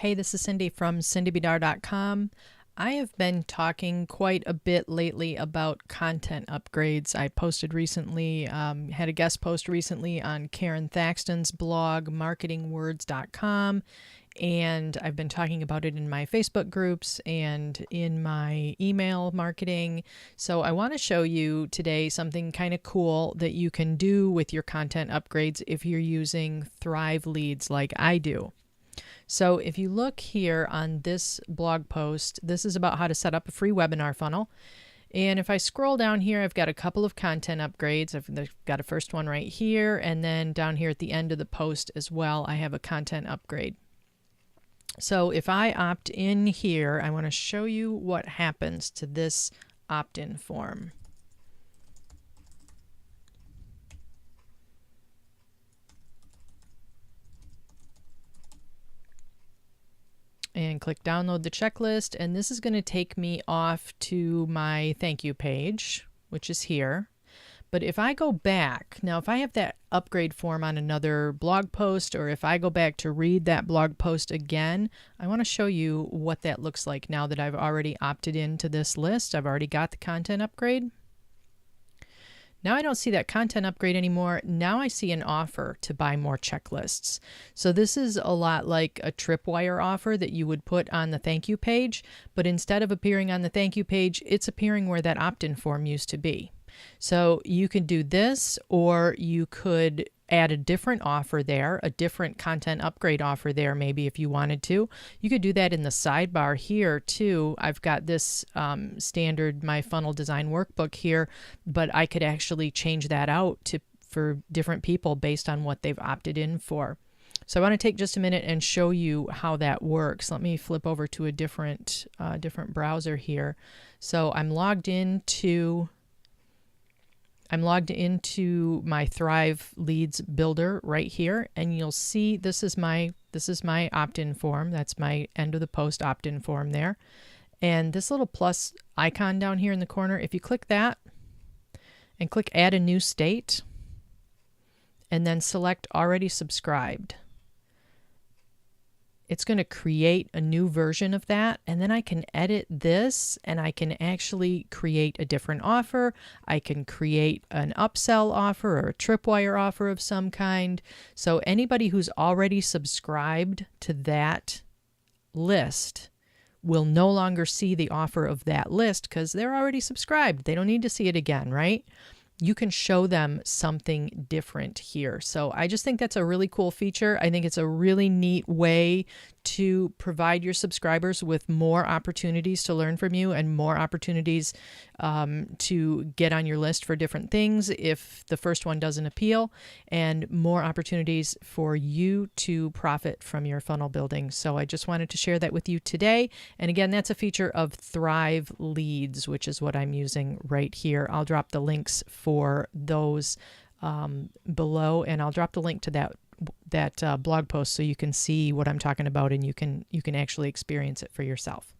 Hey, this is Cindy from cindybidar.com. I have been talking quite a bit lately about content upgrades. I posted recently, had a guest post recently on Karen Thaxton's blog, marketingwords.com, and I've been talking about it in my Facebook groups and in my email marketing. So I want to show you today something kind of cool that you can do with your content upgrades if you're using Thrive Leads like I do. So if you look here on this blog post, this is about how to set up a free webinar funnel. And if I scroll down here, I've got a couple of content upgrades. I've got a first one right here, and then down here at the end of the post as well, I have a content upgrade. So if I opt in here, I want to show you what happens to this opt-in form. And click download the checklist, and this is going to take me off to my thank you page, which is here. But if I go back, now if I have that upgrade form on another blog post, or if I go back to read that blog post again, I want to show you what that looks like now that I've already opted into this list. I've already got the content upgrade. Now I don't see that content upgrade anymore. Now I see an offer to buy more checklists. So this is a lot like a Tripwire offer that you would put on the thank you page, but instead of appearing on the thank you page, it's appearing where that opt-in form used to be. So you could do this, or you could add a different offer there, a different content upgrade offer there maybe if you wanted to. You could do that in the sidebar here too. I've got this standard My Funnel Design Workbook here, but I could actually change that out for different people based on what they've opted in for. So I want to take just a minute and show you how that works. Let me flip over to a different browser here. So I'm logged into my Thrive Leads Builder right here, and you'll see this is my opt-in form. That's my end of the post opt-in form there. And this little plus icon down here in the corner, if you click that and click add a new state and then select already subscribed, it's going to create a new version of that, and then I can edit this and I can actually create a different offer. I can create an upsell offer or a Tripwire offer of some kind. So anybody who's already subscribed to that list will no longer see the offer of that list because they're already subscribed. They don't need to see it again, right? You can show them something different here. So I just think that's a really cool feature. I think it's a really neat way to provide your subscribers with more opportunities to learn from you and more opportunities to get on your list for different things if the first one doesn't appeal, and more opportunities for you to profit from your funnel building. So I just wanted to share that with you today. And again, that's a feature of Thrive Leads, which is what I'm using right here. I'll drop the links for those below, and I'll drop the link to that blog post so you can see what I'm talking about and you can actually experience it for yourself.